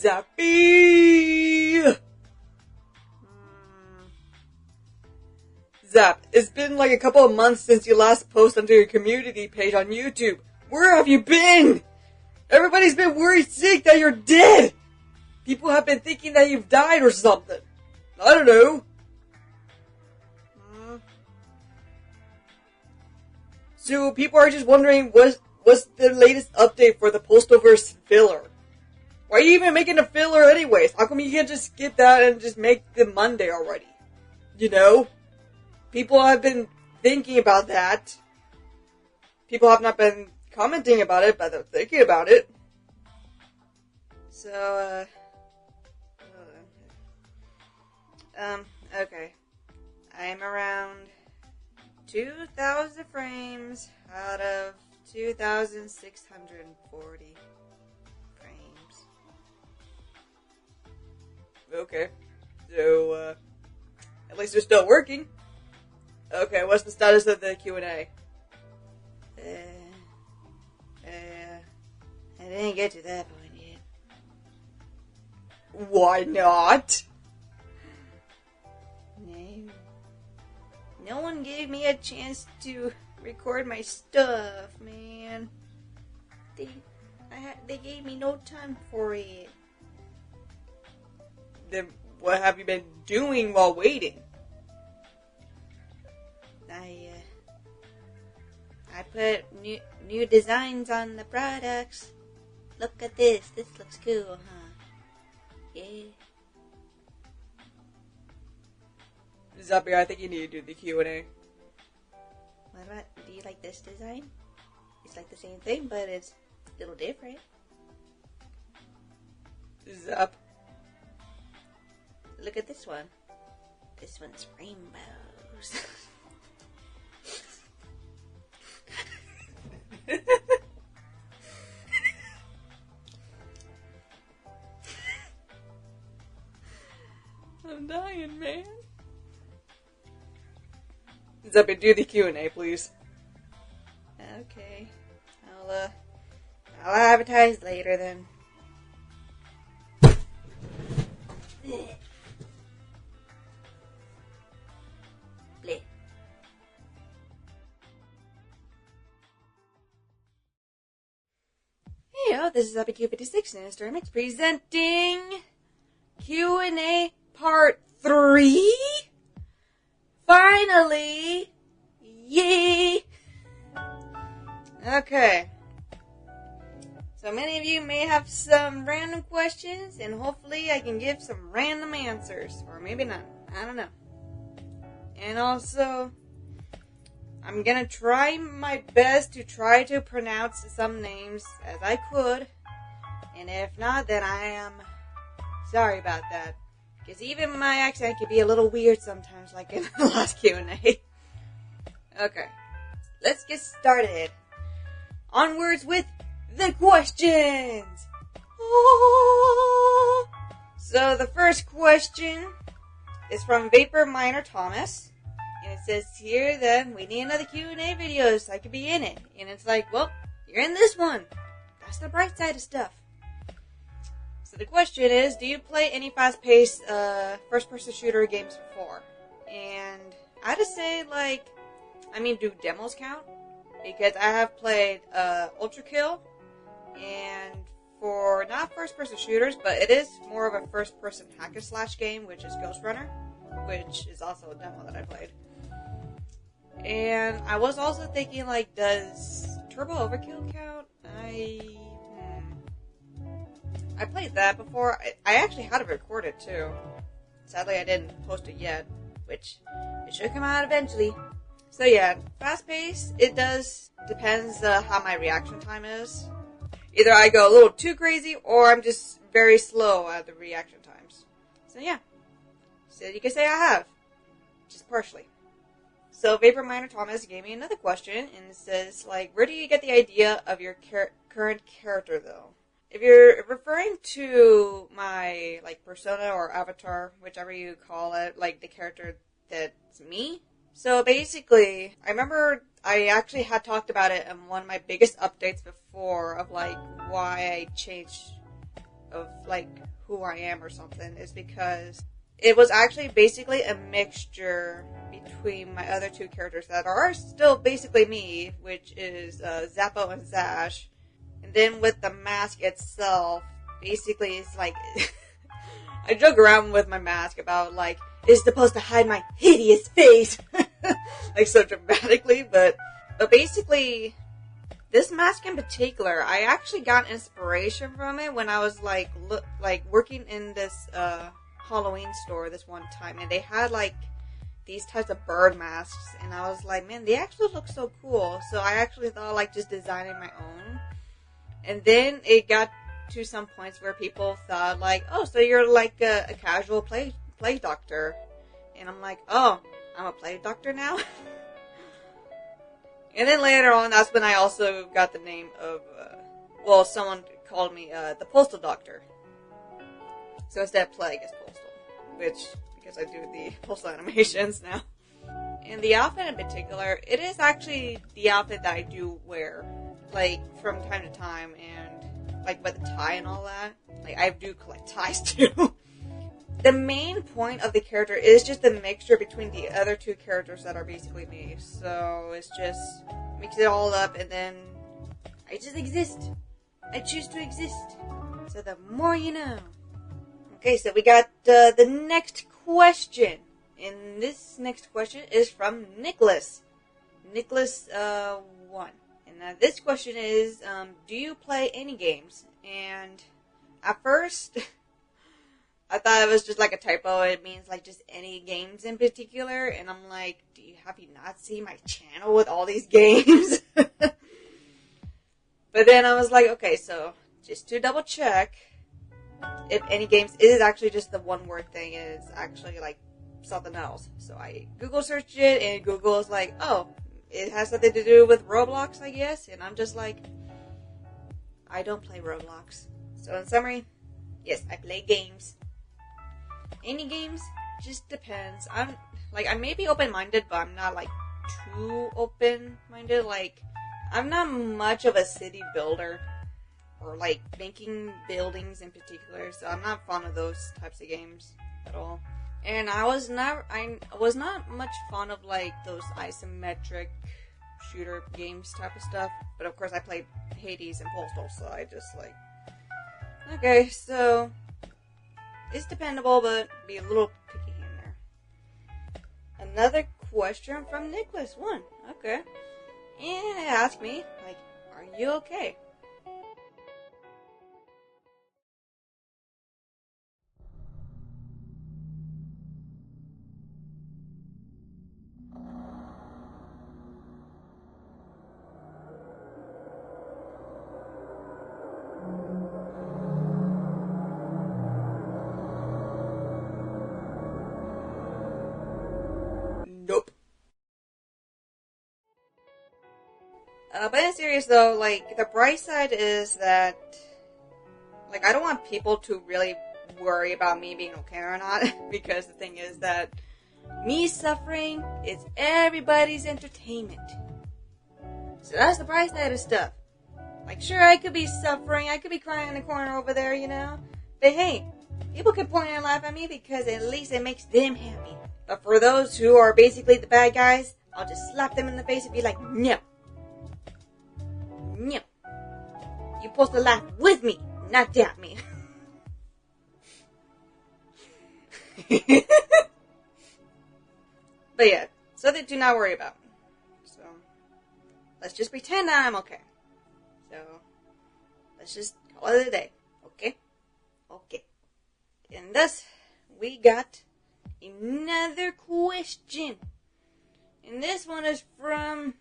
Zappy! Zap, it's been like a couple of months since you last posted onto your community page on YouTube. Where have you been? Everybody's been worried sick that you're dead! People have been thinking that you've died or something. I don't know. So people are just wondering what's the latest update for the Postalverse filler? Why are you even making a filler anyways? How come you can't just skip that and just make the Monday already? You know? People have been thinking about that. People have not been commenting about it, but they're thinking about it. So, okay. I'm around 2,000 frames out of 2,640 frames. Okay. So, at least they're still working. Okay, what's the status of the Q&A? I didn't get to that point yet. Why not? No one gave me a chance to record my stuff, man. They gave me no time for it. Then what have you been doing while waiting? I put new designs on the products. Look at this. This looks cool, huh? Yeah. Zappy, I think you need to do the Q&A. What about, do you like this design? It's like the same thing, but it's a little different. Zap. Look at this one. This one's rainbows. I'm dying, man. Zappy, do the Q&A, please. Okay. I'll advertise later then. Bleh. Hey, this is ZappyQ56 and it's Dermix presenting Q&A Part 3? Finally! Yay! Okay. So many of you may have some random questions, and hopefully I can give some random answers. Or maybe not. I don't know. And also, I'm gonna try my best to try to pronounce some names as I could. And if not, then I am sorry about that. Because even my accent can be a little weird sometimes, like in the last Q&A. Okay, let's get started. Onwards with the questions! Oh. So the first question is from Vapor Miner Thomas. And it says here that we need another Q&A video so I could be in it. And it's like, well, you're in this one. That's the bright side of stuff. So the question is, do you play any fast-paced first-person shooter games before? And I just say, do demos count? Because I have played Ultra Kill, and for not first-person shooters, but it is more of a first-person hack-and-slash game, which is Ghost Runner, which is also a demo that I played. And I was also thinking, does Turbo Overkill count? I played that before. I actually had it recorded, too. Sadly, I didn't post it yet, which it should come out eventually. So yeah, fast-paced, it does depends how my reaction time is. Either I go a little too crazy, or I'm just very slow at the reaction times. So yeah. So you can say I have. Just partially. So Vapor Miner Thomas gave me another question, and it says, where do you get the idea of your current character, though? If you're referring to my, persona or avatar, whichever you call it, the character that's me. So basically, I remember I actually had talked about it in one of my biggest updates before of, why I changed of like who I am or something is because it was actually basically a mixture between my other two characters that are still basically me, which is Zappo and Zash. And then with the mask itself, basically it's like... I joke around with my mask about, like, it's supposed to hide my hideous face. Like, so dramatically, but basically, this mask in particular, I actually got inspiration from it when I was, like, working in this, Halloween store this one time, and they had, like, these types of bird masks, and I was like, man, they actually look so cool, so I actually thought, like, just designing my own, and then it got to some points where people thought, like, oh, so you're, like, a casual play doctor, and I'm like, oh, I'm a play doctor now? And then later on, that's when I also got the name of, someone called me, the Postal Doctor. So instead of play, I guess postal. Which, because I do the postal animations now. And the outfit in particular, it is actually the outfit that I do wear. Like, from time to time, and, like, with the tie and all that. Like, I do collect ties, too. The main point of the character is just the mixture between the other two characters that are basically me. So, it's just, mix it all up, and then I just exist. I choose to exist. So the more you know. Okay, so we got the next question. And this next question is from Nicholas. Nicholas, 1. And this question is, do you play any games? And at first, I thought it was just like a typo. It means like just any games in particular. And I'm like, have you not seen my channel with all these games? But then I was like, okay, so just to double check, if any games, it is actually just the one word thing. It is actually like something else. So I Google searched it, and Google is like, oh, it has something to do with Roblox, I guess. And I'm just like, I don't play Roblox. So in summary, yes, I play games. Any games, just depends. I may be open-minded, but I'm not like too open-minded. Like, I'm not much of a city builder. Or, like, making buildings in particular, so I'm not fond of those types of games at all. And I was not much fond of, like, those isometric shooter games type of stuff. But, of course, I played Hades and Postal, so I just, like... Okay, so... It's dependable, but be a little picky in there. Another question from Nicholas 1. Okay. And it asked me, like, are you okay? Nope. But in serious though, like, the bright side is that, like, I don't want people to really worry about me being okay or not, because the thing is that me suffering is everybody's entertainment. So that's the bright side of stuff. Like, sure, I could be suffering, I could be crying in the corner over there, you know, but hey, people can point and laugh at me because at least it makes them happy. But for those who are basically the bad guys, I'll just slap them in the face and be like, no. No. You're supposed to laugh with me, not at me. But yeah, something to not worry about. So, let's just pretend that I'm okay. So, let's just call it a day. Okay? Okay. And thus, we got another question. And this one is from,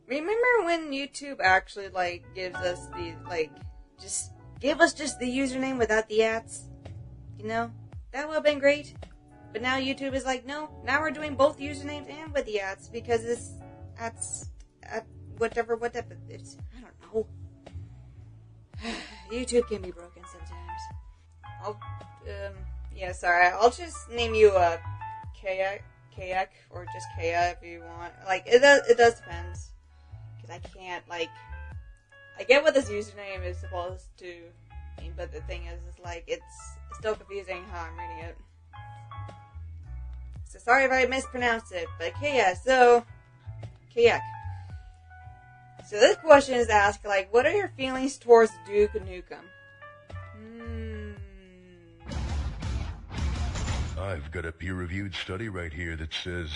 remember when YouTube actually, like, gives us the, like, just give us just the username without the ats? You know? That would have been great. But now YouTube is like, no, now we're doing both usernames and with the ats because it's at whatever it's, I don't know. YouTube can be broken sometimes. Yeah, sorry, I'll just name you, Kayak, or just Kaya if you want. Like, it does depend. Because I can't, like, I get what this username is supposed to mean, but the thing is like, it's still confusing how I'm reading it. So sorry if I mispronounced it, but okay, yeah, so, kayak. So this question is asked, like, what are your feelings towards Duke Nukem? I've got a peer-reviewed study right here that says...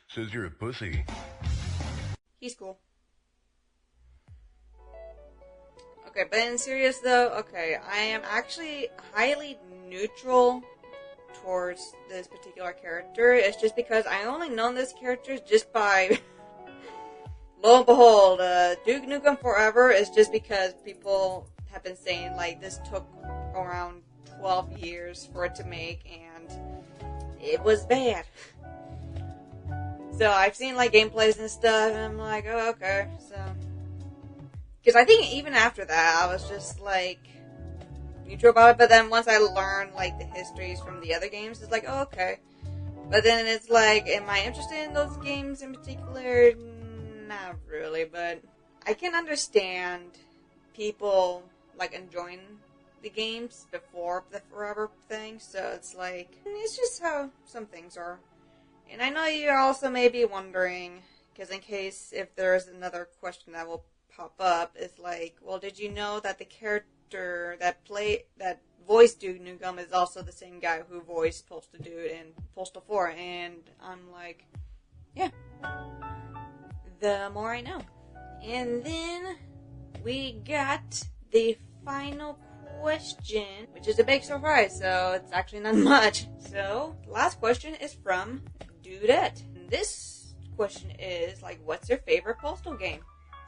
says you're a pussy. He's cool. Okay, but in serious though, okay, I am actually highly neutral towards this particular character. It's just because I only known this character just by... Lo and behold, Duke Nukem Forever is just because people have been saying, like, this took around 12 years for it to make, and it was bad. So I've seen, like, gameplays and stuff, and I'm like, oh, okay, so... Because I think even after that, I was just, like, neutral about it, but then once I learned, like, the histories from the other games, it's like, oh, okay. But then it's like, am I interested in those games in particular? Not really, but I can understand people, like, enjoying the games before the Forever thing, so it's like, it's just how some things are. And I know you also may be wondering, because in case if there's another question that will pop up, it's like, well, did you know that the character that voiced Duke Nukem is also the same guy who voiced Postal Dude in Postal 4? And I'm like, yeah. The more I know. And then we got the final question, which is a big surprise, so it's actually not much. So, last question is from Dudette. And this question is, like, what's your favorite Postal game?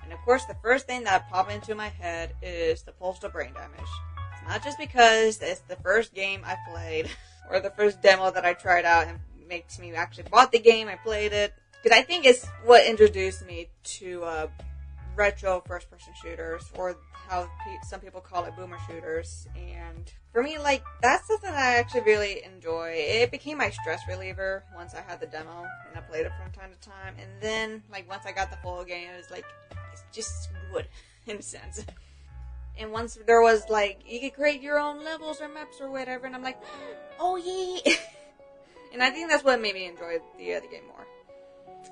And of course, the first thing that popped into my head is the Postal Brain Damage. It's not just because it's the first game I played, or the first demo that I tried out and makes me actually bought the game, I played it. Because I think it's what introduced me to retro first-person shooters, or how some people call it boomer shooters. And for me, like, that's something I actually really enjoy. It became my stress reliever once I had the demo, and I played it from time to time. And then, like, once I got the full game, it was like, it's just good, in a sense. And once there was, like, you could create your own levels or maps or whatever, and I'm like, oh yeah! And I think that's what made me enjoy the game more.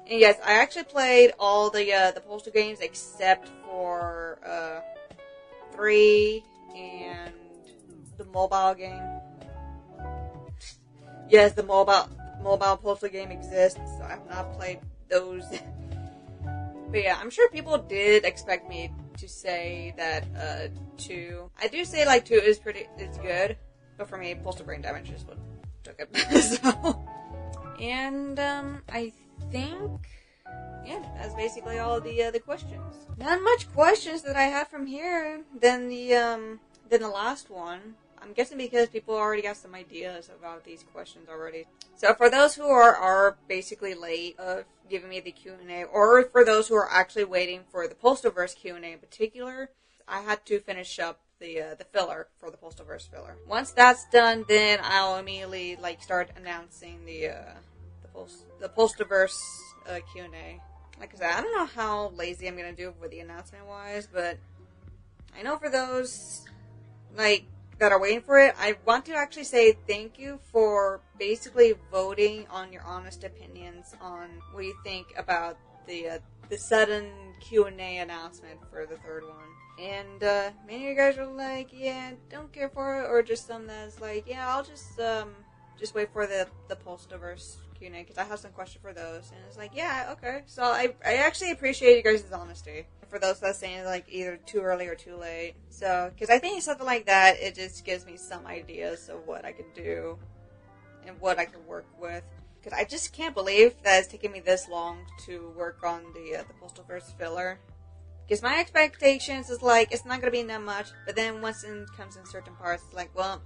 And yes, I actually played all the Postal games except for 3 and the mobile game. Yes, the mobile Postal game exists. So I have not played those. But yeah, I'm sure people did expect me to say that 2. I do say like 2 is good, but for me, Postal Brain Damage is what took it. So, and I think, yeah, that's basically all the questions. Not much questions that I have from here than the last one. I'm guessing because people already got some ideas about these questions already. So for those who are basically late of giving me the Q&A, or for those who are actually waiting for the Postalverse Q&A in particular, I had to finish up the filler for the Postalverse filler. Once that's done, then I'll immediately like start announcing the Postalverse Q&A. Like I said, I don't know how lazy I'm gonna do with the announcement wise, but I know for those like that are waiting for it, I want to actually say thank you for basically voting on your honest opinions on what you think about the sudden Q&A announcement for the third one. And many of you guys are like, yeah, don't care for it, or just some that's like, yeah, I'll just wait for the Postalverse Q&A, because I have some questions for those. And it's like, yeah, okay. So I actually appreciate you guys' honesty. For those that's saying, like, either too early or too late. So, because I think something like that, it just gives me some ideas of what I could do and what I could work with. Because I just can't believe that it's taken me this long to work on the Postalverse filler. Because my expectations is like, it's not going to be that much. But then once it comes in certain parts, it's like, well,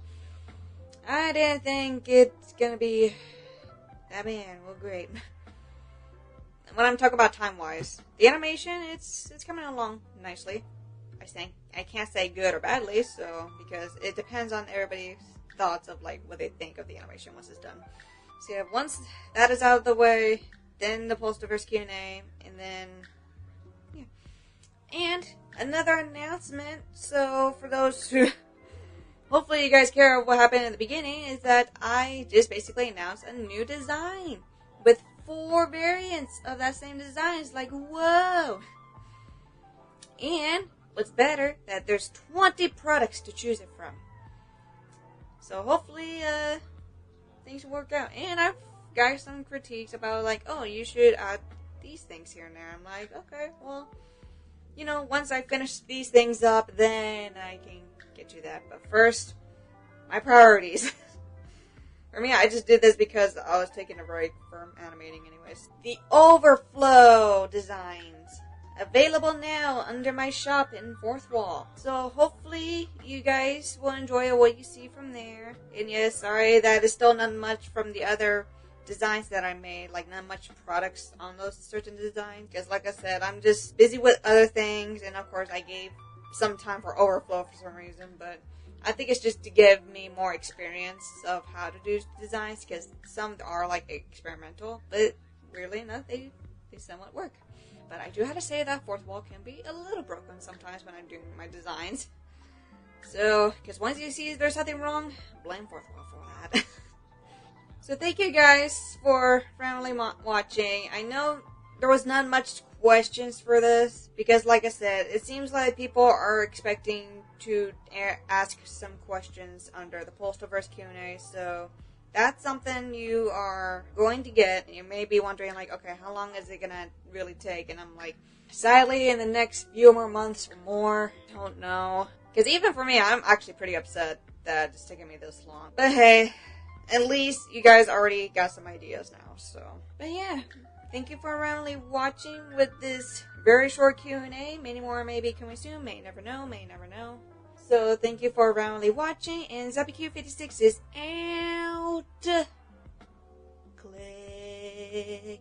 I didn't think it's going to be that bad. Well, great. When I'm talking about time-wise, the animation, it's coming along nicely. I can't say good or badly, so, because it depends on everybody's thoughts of, like, what they think of the animation once it's done. So yeah, once that is out of the way, then the Postiverse Q&A, and then, yeah. And another announcement, so for those who, hopefully you guys care what happened in the beginning, is that I just basically announced a new design with 4 variants of that same design. It's like, whoa! And what's better, that there's 20 products to choose it from. So hopefully, things will work out. And I've got some critiques about like, oh, you should add these things here and there. I'm like, okay, well, you know, once I finish these things up, then I can get you that. But first, my priorities. For me, I just did this because I was taking a break from animating anyways. The Overflow designs. Available now under my shop in 4th Wall. So hopefully you guys will enjoy what you see from there. And yes, sorry that is still not much from the other designs that I made. Like not much products on those certain designs. Because like I said, I'm just busy with other things. And of course I gave some time for Overflow for some reason. But I think it's just to give me more experience of how to do designs. Because some are like experimental. But weirdly enough, they somewhat work. But I do have to say that 4th Wall can be a little broken sometimes when I'm doing my designs. So, because once you see there's something wrong, blame 4th Wall for that. So thank you guys for randomly watching. I know there was not much questions for this, because like I said, it seems like people are expecting to ask some questions under the Postiverse Q&A, so that's something you are going to get. You may be wondering, like, okay, how long is it going to really take? And I'm like, sadly, in the next few more months or more, don't know. Because even for me, I'm actually pretty upset that it's taking me this long. But hey, at least you guys already got some ideas now, so. But yeah, thank you for randomly watching with this very short Q&A. Many more maybe coming soon. May never know, may never know. So thank you for randomly watching, and ZappyQ56 is out. Click.